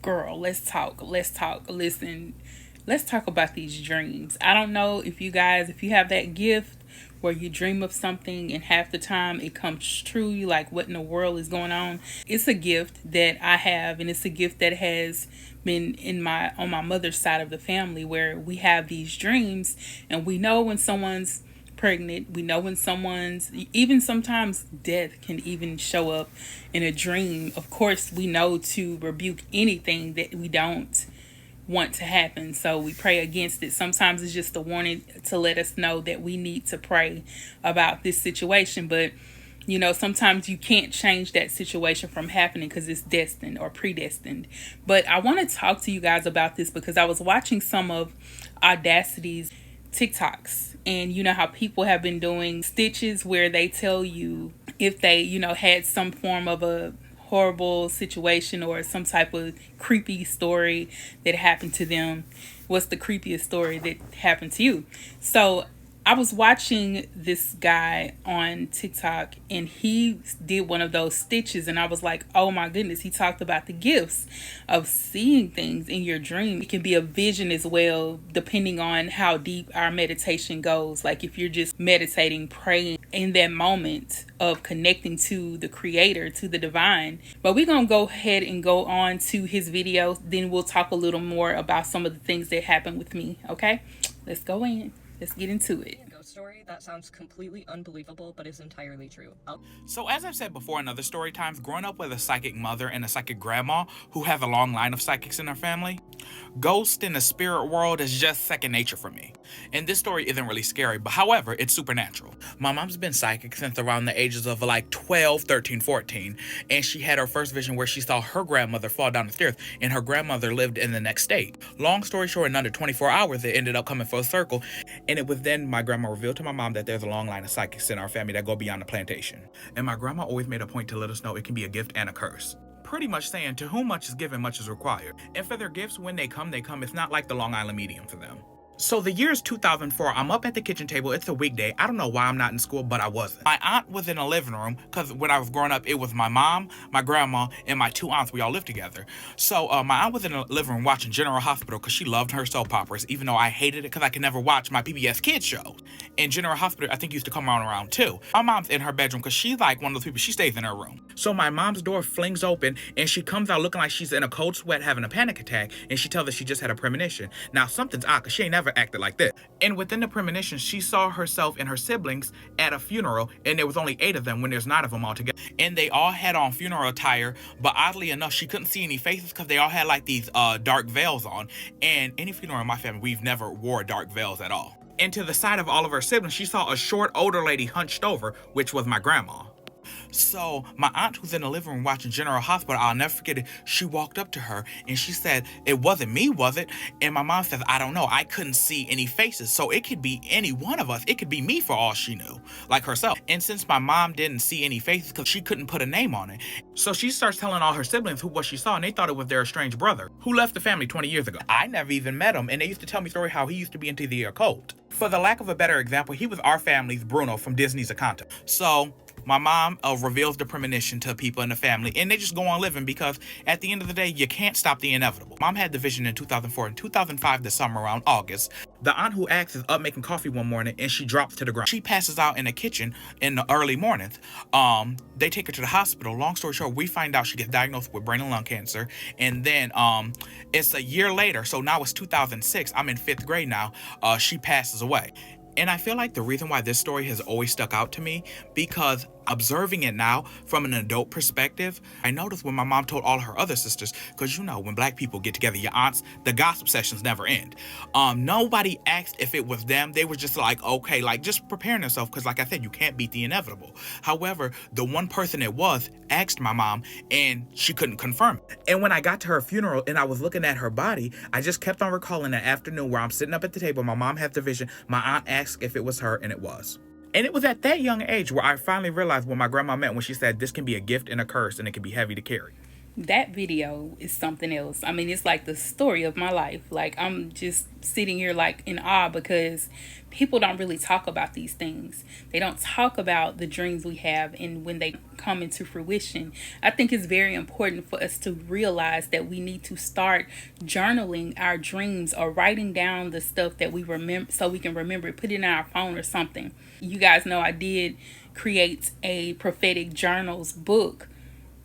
Girl, let's talk. Let's talk. Listen, let's talk about these dreams. I don't know if you guys, if you have that gift where you dream of something and half the time it comes true. You like, what in the world is going on? It's a gift that I have, and it's a gift that has been in my on my mother's side of the family, where we have these dreams and we know when someone's pregnant. We know when someone's, even sometimes death can even show up in a dream. Of course, we know to rebuke anything that we don't want to happen, so we pray against it. Sometimes it's just a warning to let us know that we need to pray about this situation. But you know, sometimes you can't change that situation from happening because it's destined or predestined. But I want to talk to you guys about this because I was watching some of Audacity's TikToks, and you know how people have been doing stitches where they tell you if they, you know, had some form of a horrible situation or some type of creepy story that happened to them. What's the creepiest story that happened to you? So I was watching this guy on TikTok, and he did one of those stitches, and I was like, oh my goodness. He talked about the gifts of seeing things in your dream. It can be a vision as well, depending on how deep our meditation goes. Like if you're just meditating, praying in that moment of connecting to the creator, to the divine. But we're going to go ahead and go on to his video. Then we'll talk a little more about some of the things that happened with me. Okay, let's go in. Let's get into it. Ghost story that sounds completely unbelievable, but is entirely true. So as I've said before in other story times, growing up with a psychic mother and a psychic grandma who have a long line of psychics in their family, ghosts in the spirit world is just second nature for me. And this story isn't really scary, but however, it's supernatural. My mom's been psychic since around the ages of like 12, 13, 14, and she had her first vision where she saw her grandmother fall down the stairs, and her grandmother lived in the next state. Long story short, in under 24 hours, it ended up coming full circle, and it was then my grandma revealed to my mom that there's a long line of psychics in our family that go beyond the plantation. And my grandma always made a point to let us know it can be a gift and a curse. Pretty much saying, to whom much is given, much is required. And for their gifts, when they come, they come. It's not like the Long Island medium for them. So the year is 2004. I'm up at the kitchen table. It's a weekday. I don't know why I'm not in school, but I wasn't. My aunt was in a living room because when I was growing up, it was my mom, my grandma, and my two aunts. We all lived together. So my aunt was in a living room watching General Hospital because she loved her soap operas, even though I hated it because I could never watch my PBS Kids show. And General Hospital, I think, used to come around too. My mom's in her bedroom because she's like one of those people. She stays in her room. So my mom's door flings open, and she comes out looking like she's in a cold sweat having a panic attack, and she tells us she just had a premonition. Now, something's odd because she ain't never acted like this. And within the premonition, she saw herself and her siblings at a funeral, and there was only 8 of them when there's 9 of them all together. And they all had on funeral attire, but oddly enough, she couldn't see any faces because they all had like these dark veils on. And any funeral in my family, we've never wore dark veils at all. And to the side of all of her siblings, she saw a short older lady hunched over, which was my grandma. So my aunt, who's in the living room watching General Hospital, I'll never forget it, she walked up to her and she said, "It wasn't me, was it?" And my mom says, "I don't know. I couldn't see any faces. So it could be any one of us. It could be me for all she knew, like herself." And since my mom didn't see any faces because she couldn't put a name on it, so she starts telling all her siblings what she saw, and they thought it was their estranged brother who left the family 20 years ago. I never even met him, and they used to tell me story how he used to be into the occult. For the lack of a better example, he was our family's Bruno from Disney's Encanto. So my mom reveals the premonition to people in the family, and they just go on living because at the end of the day, you can't stop the inevitable. Mom had the vision in 2004. In 2005, the summer around August, the aunt who acts is up making coffee one morning, and she drops to the ground. She passes out in the kitchen in the early mornings. They take her to the hospital. Long story short, we find out she gets diagnosed with brain and lung cancer, and then it's a year later, so now it's 2006. I'm in 5th grade now. She passes away. And I feel like the reason why this story has always stuck out to me, because observing it now from an adult perspective, I noticed when my mom told all her other sisters, because you know, when black people get together, your aunts, the gossip sessions never end. Nobody asked if it was them. They were just like, okay, like just preparing themselves, because like I said, you can't beat the inevitable. However, the one person it was asked my mom, and she couldn't confirm it. And when I got to her funeral and I was looking at her body, I just kept on recalling that afternoon where I'm sitting up at the table, my mom has the vision, my aunt asked if it was her, and it was. And it was at that young age where I finally realized what my grandma meant when she said this can be a gift and a curse, and it can be heavy to carry. that video is something else. I mean, it's like the story of my life. Like, I'm just sitting here like in awe because people don't really talk about these things. They don't talk about the dreams we have and when they come into fruition. I think it's very important for us to realize that we need to start journaling our dreams or writing down the stuff that we remember so we can remember it, put it in our phone or something. You guys know I did create a prophetic journals book,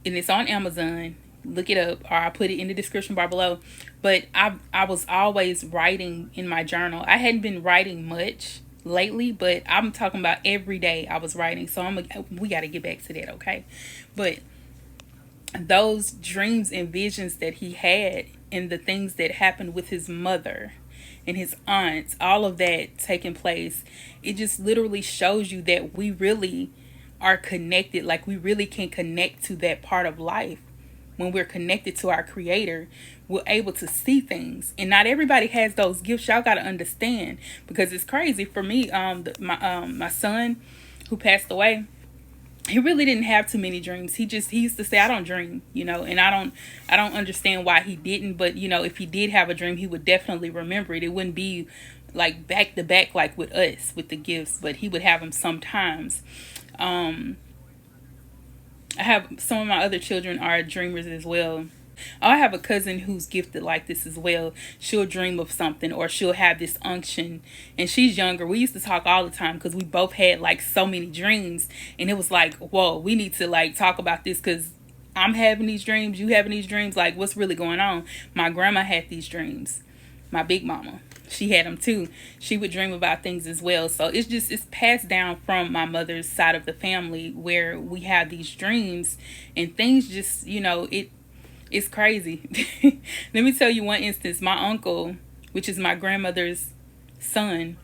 and it's on Amazon. Look it up, or I'll put it in the description bar below. But I was always writing in my journal. I hadn't been writing much lately, but I'm talking about every day I was writing. So we got to get back to that, okay? But those dreams and visions that he had and the things that happened with his mother and his aunts, all of that taking place, it just literally shows you that we really are connected. Like, we really can connect to that part of life. When we're connected to our creator, we're able to see things. And not everybody has those gifts. Y'all got to understand, because it's crazy for me. My son who passed away, he really didn't have too many dreams. He used to say, I don't dream, and I don't understand why he didn't. But, if he did have a dream, he would definitely remember it. It wouldn't be like back to back, like with us, with the gifts, but he would have them sometimes. I have some of my other children are dreamers as well. I have a cousin who's gifted like this as well. She'll dream of something, or she'll have this unction, and she's younger. We used to talk all the time because we both had like so many dreams, and it was like, whoa, we need to like talk about this, because I'm having these dreams, you having these dreams, like what's really going on? My grandma had these dreams. My big mama, she had them too. She would dream about things as well. So it's passed down from my mother's side of the family, where we have these dreams and things just, it's crazy. Let me tell you one instance. My uncle, which is my grandmother's son,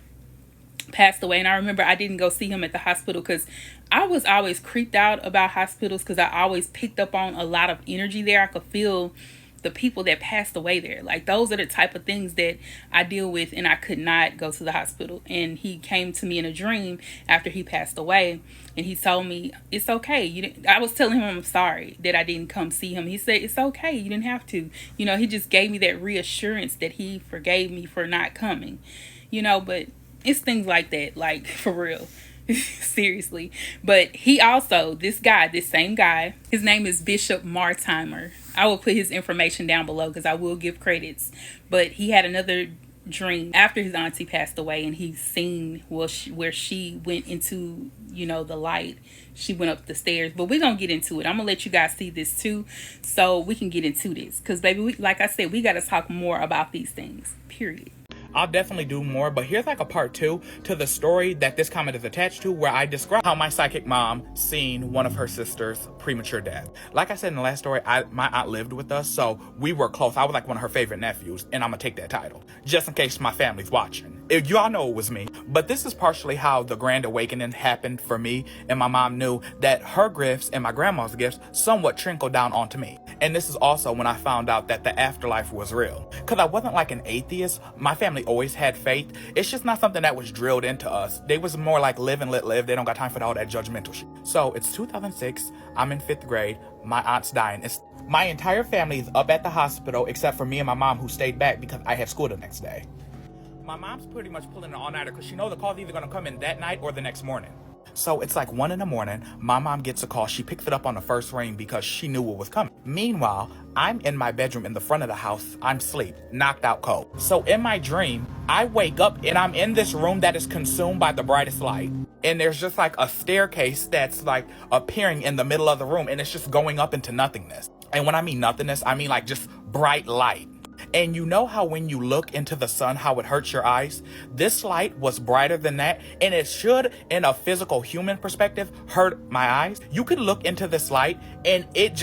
passed away. And I remember I didn't go see him at the hospital because I was always creeped out about hospitals, because I always picked up on a lot of energy there. I could feel the people that passed away there. Like, those are the type of things that I deal with, and I could not go to the hospital. And he came to me in a dream after he passed away, and he told me, it's okay. I was telling him I'm sorry that I didn't come see him. He said, it's okay. You didn't have to. He just gave me that reassurance that he forgave me for not coming. But it's things like that, like, for real. Seriously. But he also, this same guy, his name is Bishop Martimer. I will put his information down below because I will give credits. But he had another dream after his auntie passed away, and he's seen where she went into, the light. She went up the stairs. But we're going to get into it. I'm going to let you guys see this too, so we can get into this. Because, baby, like I said, we got to talk more about these things, period. I'll definitely do more, but here's like a part 2 to the story that this comment is attached to, where I describe how my psychic mom seen one of her sisters' premature death. Like I said in the last story, my aunt lived with us, so we were close. I was like one of her favorite nephews, and I'm gonna take that title, just in case my family's watching. You all know it was me. But this is partially how the grand awakening happened for me, and my mom knew that her gifts and my grandma's gifts somewhat trickled down onto me. And this is also when I found out that the afterlife was real. Because I wasn't like an atheist. My family always had faith. It's just not something that was drilled into us. They was more like live and let live. They don't got time for all that judgmental shit. So it's 2006. I'm in 5th grade. My aunt's dying. My entire family is up at the hospital except for me and my mom, who stayed back because I had school the next day. My mom's pretty much pulling an all-nighter because she knows the call's either going to come in that night or the next morning. So it's like 1 a.m. My mom gets a call. She picks it up on the first ring because she knew what was coming. Meanwhile, I'm in my bedroom in the front of the house. I'm asleep, knocked out cold. So in my dream, I wake up and I'm in this room that is consumed by the brightest light. And there's just like a staircase that's like appearing in the middle of the room, and it's just going up into nothingness. And when I mean nothingness, I mean like just bright light. And you know how when you look into the sun, how it hurts your eyes? This light was brighter than that, and it should, in a physical human perspective, hurt my eyes. You could look into this light and it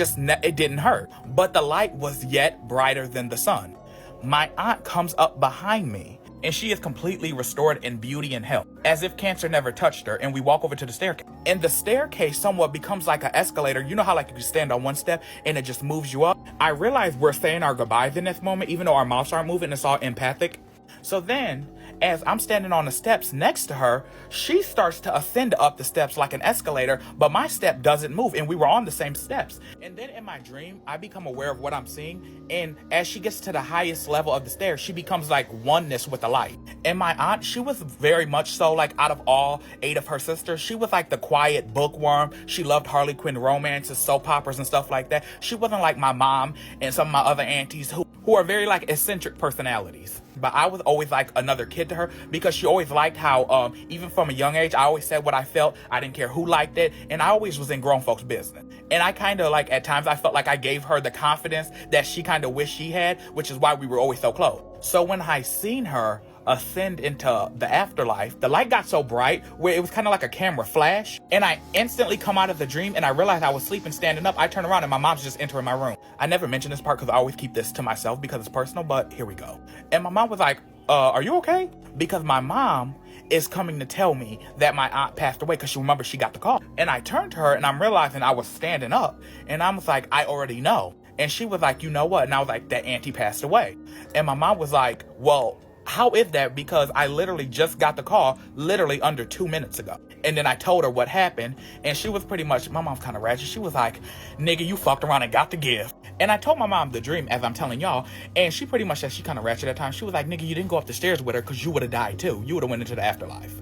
didn't hurt, but the light was yet brighter than the sun. My aunt comes up behind me, and she is completely restored in beauty and health, as if cancer never touched her. And we walk over to the staircase, and the staircase somewhat becomes like an escalator. You know how like you stand on one step and it just moves you up? I realize we're saying our goodbyes in this moment, even though our mouths aren't moving. It's all empathic. So then, As I'm standing on the steps next to her, she starts to ascend up the steps like an escalator, but my step doesn't move, and we were on the same steps. And then in my dream, I become aware of what I'm seeing, and as she gets to the highest level of the stairs, she becomes like oneness with the light. And my aunt, she was very much so, like, out of all 8 of her sisters, she was like the quiet bookworm. She loved Harley Quinn romances, soap operas, and stuff like that. She wasn't like my mom and some of my other aunties who are very like eccentric personalities. But I was always like another kid to her, because she always liked how, even from a young age, I always said what I felt. I didn't care who liked it, and I always was in grown folks' business. And I kind of like, at times, I felt like I gave her the confidence that she kind of wished she had, which is why we were always so close. So when I seen her ascend into the afterlife, the light got so bright where it was kind of like a camera flash, and I instantly come out of the dream, and I realized I was sleeping standing up. I turn around and my mom's just entering my room. I never mention this part because I always keep this to myself because it's personal, but here we go. And my mom was like, are you okay? Because my mom is coming to tell me that my aunt passed away, because she remembers she got the call. And I turned to her and I'm realizing I was standing up, and I was like, I already know. And she was like, you know what? And I was like, that auntie passed away. And my mom was like, well, how is that? Because I literally just got the call literally under 2 minutes ago. And then I told her what happened, and she was pretty much, my mom's kind of ratchet. She was like, nigga, you fucked around and got the gift. And I told my mom the dream as I'm telling y'all, and she pretty much said, she kind of ratchet at times. She was like, nigga, you didn't go up the stairs with her because you would have died too. You would have went into the afterlife.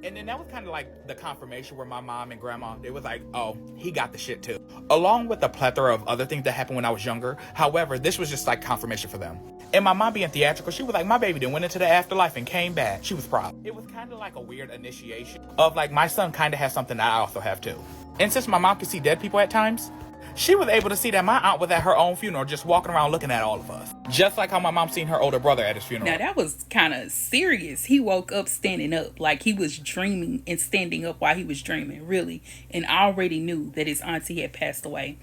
And then that was kind of like the confirmation where my mom and grandma, they was like, oh, he got the shit too. Along with the plethora of other things that happened when I was younger. However, this was just like confirmation for them. And my mom being theatrical, she was like, my baby then went into the afterlife and came back. She was proud. It was kind of like a weird initiation of like, my son kind of has something that I also have too. And since my mom could see dead people at times, she was able to see that my aunt was at her own funeral just walking around looking at all of us. Just like how my mom seen her older brother at his funeral. Now that was kind of serious. He woke up standing up, like he was dreaming and standing up while he was dreaming, really. And already knew that his auntie had passed away.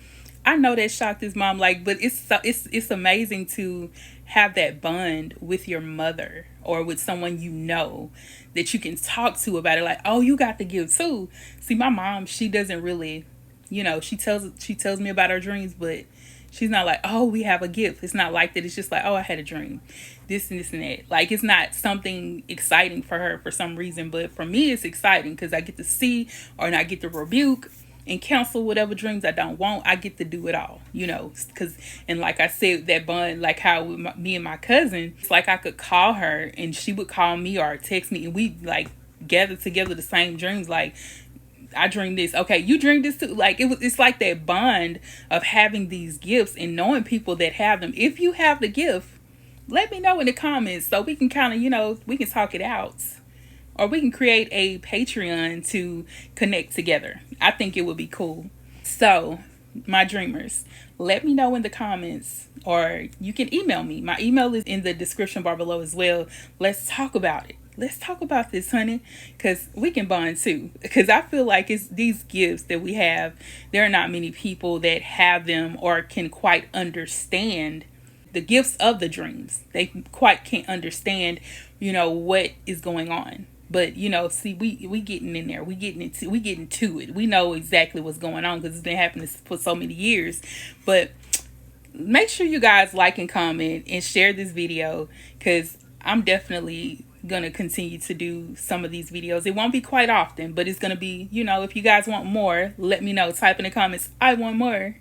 I know that shocked his mom, like, but it's amazing to have that bond with your mother or with someone you know that you can talk to about it. Like, oh, you got the gift too. See, my mom, she doesn't really, you know, she tells me about her dreams, but she's not like, oh, we have a gift. It's not like that. It's just like, oh, I had a dream, this and this and that. Like, it's not something exciting for her for some reason, but for me, it's exciting because I get to see, or I get to rebuke and counsel whatever dreams I don't want. I get to do it all, you know, because, and like I said, that bond, like how with me and my cousin, it's like I could call her and she would call me or text me, and we like gather together the same dreams. Like, I dreamed this. Okay, you dreamed this too. Like, it's like that bond of having these gifts and knowing people that have them. If you have the gift, let me know in the comments so we can kind of, you know, we can talk it out. Or we can create a Patreon to connect together. I think it would be cool. So, my dreamers, let me know in the comments, or you can email me. My email is in the description bar below as well. Let's talk about it. Let's talk about this, honey, because we can bond too. Because I feel like it's these gifts that we have. There are not many people that have them or can quite understand the gifts of the dreams. They quite can't understand, you know, what is going on. But, you know, see, we getting in there. We getting to it. We know exactly what's going on because it's been happening for so many years. But make sure you guys like and comment and share this video, because I'm definitely going to continue to do some of these videos. It won't be quite often, but it's going to be, you know, if you guys want more, let me know. Type in the comments, I want more.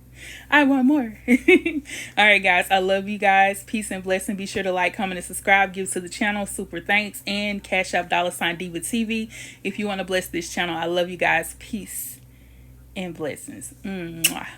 I want more. All right, guys. I love you guys. Peace and blessing. Be sure to like, comment, and subscribe. Give to the channel. Superthanks and Cashapp $Diva TV. If you want to bless this channel, I love you guys. Peace and blessings. Mwah.